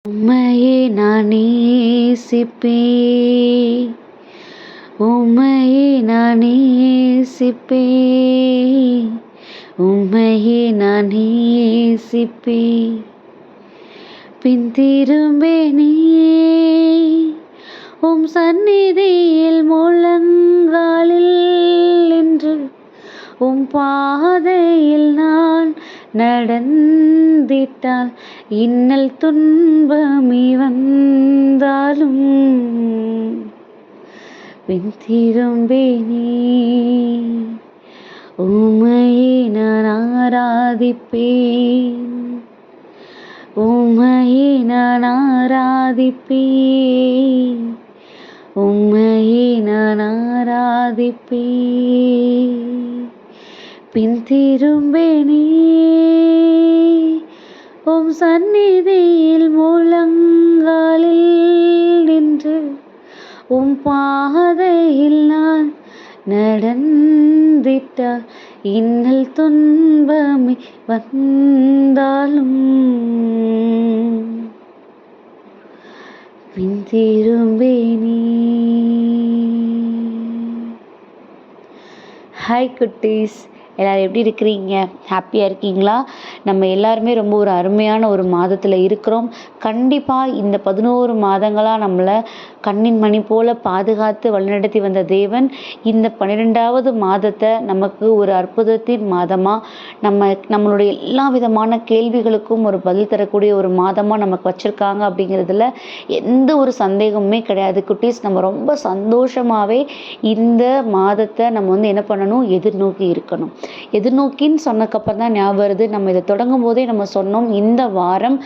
உம்மையே நான் நேசிப்பேன், உம்மையே நான் நேசிப்பேன், உம்மையே நான் நேசிப்பேன். பின் திரும்பேனே உம் சந்நிதியில் முழங்காலில் நின்று, உம் பாதையில் நான் நடந்திட்டால் இன்னல் துன்பமே வந்தாலும் பின் திரும்பேனே. உம்மையே நான் ஆராதிப்பேன், உம்மையே நான் ஆராதிப்பேன், உம்மையே நான் ஆராதிப்பேன். பின் திரும்பேனே உம் சந்நிதியில் முழங்காலில் நின்று, உம் பாதையில் நான் நடந்திட்டால் இன்னல் துன்பமே வந்தாலும் பின் திரும்பேனே. ஹாய் குட்டீஸ், எல்லோரும் எப்படி இருக்கிறீங்க? ஹாப்பியாக இருக்கீங்களா? நம்ம எல்லாருமே ரொம்ப ஒரு அருமையான ஒரு மாதத்தில் இருக்கிறோம். கண்டிப்பாக இந்த 11 மாதங்களாக நம்மளை கண்ணின் மணி போல் பாதுகாத்து வழிநடத்தி வந்த தேவன் இந்த 12வது மாதத்தை நமக்கு ஒரு அற்புதத்தின் மாதமாக, நம்மளுடைய எல்லா விதமான கேள்விகளுக்கும் ஒரு பதில் தரக்கூடிய ஒரு மாதமாக நமக்கு வச்சுருக்காங்க அப்படிங்கிறதுல எந்த ஒரு சந்தேகமுமே கிடையாது குட்டீஸ். நம்ம ரொம்ப சந்தோஷமாகவே இந்த மாதத்தை நம்ம என்ன பண்ணணும், எதிர்நோக்கி இருக்கணும். எதிர்நோக்கின்னு சொன்னதுக்கப்புறம் தான் ஞாபகம் வருது, நம்ம இதை தொடங்கும் போதே நம்ம சொன்னோம், இந்த வாரம்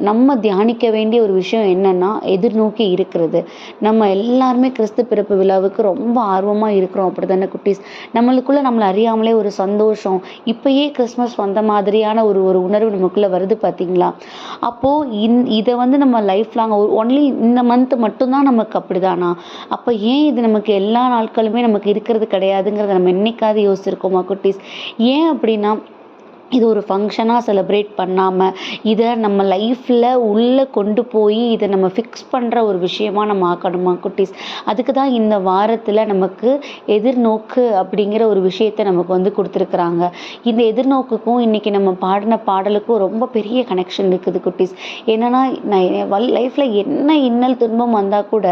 நம்ம தியானிக்க வேண்டிய ஒரு விஷயம் என்னன்னா எதிர்நோக்கி இருக்கிறது. நம்ம எல்லாருமே கிறிஸ்து பிறப்பு விழாவுக்கு ரொம்ப ஆர்வமாக இருக்கிறோம், அப்படி தானே குட்டீஸ்? நம்மளுக்குள்ள நம்மளை அறியாமலே ஒரு சந்தோஷம், இப்பயே கிறிஸ்மஸ் வந்த மாதிரியான ஒரு உணர்வு நமக்குள்ள வருது பார்த்தீங்களா? அப்போது இதை நம்ம லைஃப் லாங் ஒன்லி இந்த மந்த் மட்டும்தான் நமக்கு அப்படிதானா? அப்போ ஏன் இது நமக்கு எல்லா நாட்களுமே நமக்கு இருக்கிறது கிடையாதுங்கிறத நம்ம என்னைக்காவது யோசிச்சிருக்கோமா குட்டீஸ்? ஏன் அப்படின்னா, இது ஒரு ஃபங்க்ஷனாக செலிப்ரேட் பண்ணாமல் இதை நம்ம லைஃப்பில் உள்ளே கொண்டு போய் இதை நம்ம ஃபிக்ஸ் பண்ணுற ஒரு விஷயமாக நம்ம ஆக்கணுமா குட்டீஸ்? அதுக்கு தான் இந்த வாரத்தில் நமக்கு எதிர்நோக்கு அப்படிங்கிற ஒரு விஷயத்தை நமக்கு கொடுத்துருக்குறாங்க. இந்த எதிர்நோக்குக்கும் இன்றைக்கி நம்ம பாடின பாடலுக்கும் ரொம்ப பெரிய கனெக்ஷன் இருக்குது குட்டீஸ். என்னென்னா, நான் லைஃப்பில் என்ன இன்னல் துன்பம் வந்தால் கூட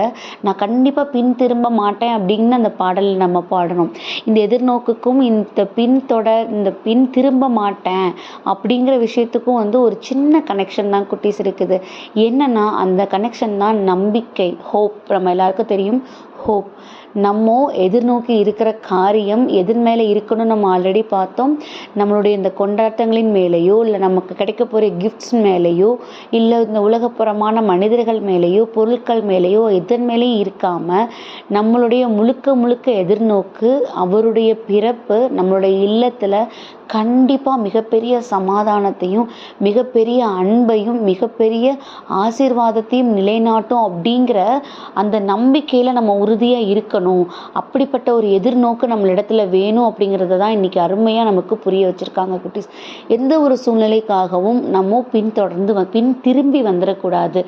நான் கண்டிப்பாக பின் திரும்ப மாட்டேன் அப்படின்னு அந்த பாடலில் நம்ம பாடணும். இந்த எதிர்நோக்குக்கும் இந்த பின் திரும்ப மாட்டேன் அப்படிங்கிற விஷயத்துக்கும் ஒரு சின்ன கனெக்ஷன் தான் குட்டீஸ் இருக்குது. என்னன்னா, அந்த கனெக்ஷன் தான் நம்பிக்கை, ஹோப். நம்ம எல்லாருக்கும் தெரியும் ஹோப். நம்ம எதிர்நோக்கி இருக்கிற காரியம் எதன் மேலே இருக்கணும்னு நம்ம ஆல்ரெடி பார்த்தோம். நம்மளுடைய இந்த கொண்டாட்டங்களின் மேலேயோ, இல்லை நமக்கு கிடைக்க போகிற கிஃப்ட்ஸ் மேலேயோ, இல்லை இந்த உலகப்புறமான மனிதர்கள் மேலேயோ, பொருட்கள் மேலேயோ, எதன் மேலேயும் இருக்காமல் நம்மளுடைய முழுக்க எதிர்நோக்கு அவருடைய பிறப்பு நம்மளுடைய இல்லத்தில் கண்டிப்பாக மிகப்பெரிய சமாதானத்தையும், மிகப்பெரிய அன்பையும், மிகப்பெரிய ஆசீர்வாதத்தையும் நிலைநாட்டும் அப்படிங்கிற அந்த நம்பிக்கையில் நம்ம உறுதியாக இருக்கணும். அப்படிப்பட்ட ஒரு எதிர்நோக்கு நம்மளிடத்துல வேணும் அப்படிங்கிறத தான் இன்னைக்கு அருமையாக நமக்கு புரிய வச்சுருக்காங்க குட்டீஸ். எந்த ஒரு சூழ்நிலைக்காகவும் நம்ம பின் திரும்பி வந்துடக்கூடாது.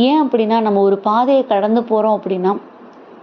ஏன் அப்படின்னா, நம்ம ஒரு பாதையை கடந்து போகிறோம் அப்படின்னா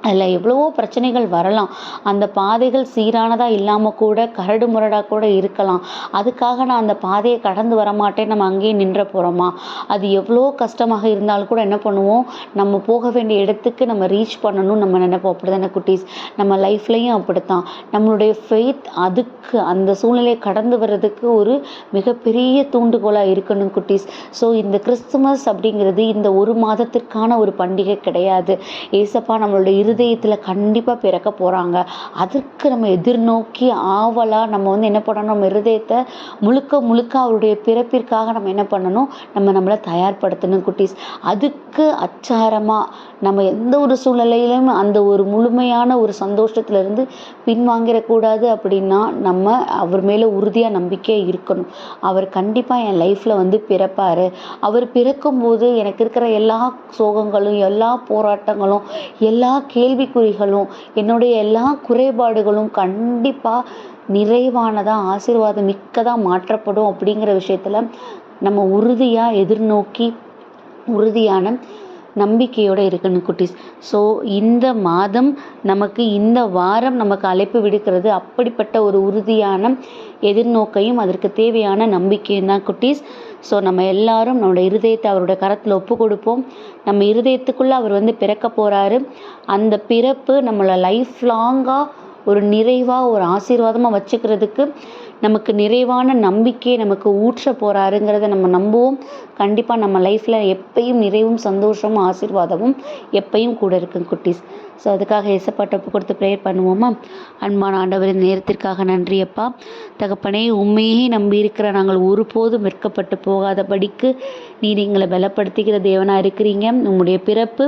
அதில் எவ்வளவோ பிரச்சனைகள் வரலாம். அந்த பாதைகள் சீரானதாக இல்லாமல் கூட கரடு முரடாக கூட இருக்கலாம். அதுக்காக நான் அந்த பாதையை கடந்து வரமாட்டேன் நம்ம அங்கேயே நின்ற போகிறோமா? அது எவ்வளோ கஷ்டமாக இருந்தாலும் கூட என்ன பண்ணுவோம், நம்ம போக வேண்டிய இடத்துக்கு நம்ம ரீச் பண்ணணும் நம்ம நினைப்போம். அப்படி தானே குட்டீஸ்? நம்ம லைஃப்லையும் அப்படித்தான். நம்மளுடைய ஃபெய்த் அதுக்கு அந்த சூழ்நிலையை கடந்து வர்றதுக்கு ஒரு மிகப்பெரிய தூண்டுகோலாக இருக்கணும் குட்டீஸ். ஸோ இந்த கிறிஸ்துமஸ் அப்படிங்கிறது இந்த ஒரு மாதத்திற்கான ஒரு பண்டிகை கிடையாது. ஏசப்பா நம்மளுடைய இருதயத்தில் கண்டிப்பாக பிறக்க போகிறாங்க. அதற்கு நம்ம எதிர்நோக்கி ஆவலாக நம்ம என்ன பண்ணணும், நம்ம இருதயத்தை முழுக்க அவருடைய பிறப்பிற்காக நம்ம என்ன பண்ணணும், நம்மளை தயார்படுத்தணும் குட்டீஸ். அதுக்கு அச்சாரமாக நம்ம எந்த ஒரு சூழ்நிலையிலும் அந்த ஒரு முழுமையான ஒரு சந்தோஷத்துலேருந்து பின்வாங்கிடக்கூடாது. அப்படின்னா நம்ம அவர் மேலே உறுதியாக நம்பிக்கையாக இருக்கணும். அவர் கண்டிப்பாக என் லைஃப்பில் பிறப்பார். அவர் பிறக்கும்போது எனக்கு இருக்கிற எல்லா சோகங்களும், எல்லா போராட்டங்களும், எல்லா கேள்விக்குறிகளும், என்னுடைய எல்லா குறைபாடுகளும் கண்டிப்பாக நிறைவானதாக ஆசீர்வாதம் மிக்கதாக மாற்றப்படும் அப்படிங்கிற விஷயத்தில் நம்ம உறுதியாக எதிர்நோக்கி உறுதியான நம்பிக்கையோடு இருக்கணும் குட்டீஸ். ஸோ இந்த மாதம் நமக்கு, இந்த வாரம் நமக்கு அழைப்பு விடுக்கிறது அப்படிப்பட்ட ஒரு உறுதியான எதிர்நோக்கையும் அதற்கு தேவையான நம்பிக்கையும் தான் குட்டீஸ். ஸோ நம்ம எல்லாரும் நம்மளோட இருதயத்தை அவருடைய கரத்தில் ஒப்பு கொடுப்போம். நம்ம இருதயத்துக்குள்ளே அவர் பிறக்க போகிறாரு. அந்த பிறப்பு நம்மளை லைஃப் லாங்காக ஒரு நிறைவாக ஒரு ஆசீர்வாதமாக வச்சுக்கிறதுக்கு நமக்கு நிறைவான நம்பிக்கையை நமக்கு ஊற்ற போகிறாருங்கிறத நம்ம நம்புவோம். கண்டிப்பாக நம்ம லைஃப்பில் எப்பயும் நிறைவும் சந்தோஷமும் ஆசீர்வாதமும் எப்பயும் கூட இருக்குங்க குட்டீஸ். ஸோ அதுக்காக ஏசப்பாட்ட ஒப்பு கொடுத்து ப்ரேயர் பண்ணுவோமா? அன்பான ஆண்டவரின் நேரத்திற்காக நன்றி அப்பா. தகப்பனே, உண்மையே நம்பி இருக்கிற நாங்கள் ஒருபோதும் வெட்கப்பட்டு போகாதபடிக்கு நீர் எங்களை பலப்படுத்திக்கிற தேவனாக இருக்கிறீங்க. உங்களுடைய பிறப்பு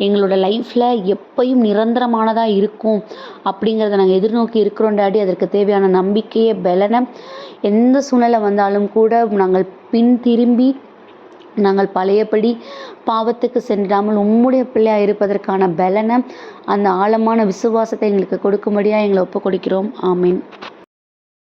எங்களோட லைஃப்பில் எப்பயும் நிரந்தரமானதாக இருக்கும் அப்படிங்கிறத நாங்கள் எதிர்நோக்கி இருக்கிறோம் டாடி. அதற்கு தேவையான நம்பிக்கையை, பலனை, எந்த சூழ்நிலை வந்தாலும் கூட நாங்கள் பின் திரும்பி நாங்கள் பழையபடி பாவத்துக்கு சென்றாமல் உம்முடைய பிள்ளையாக இருப்பதற்கான பலனை, அந்த ஆழமான விசுவாசத்தை எங்களுக்கு கொடுக்கும்படியாக எங்களை ஒப்பு கொடுக்கிறோம். ஆமீன்.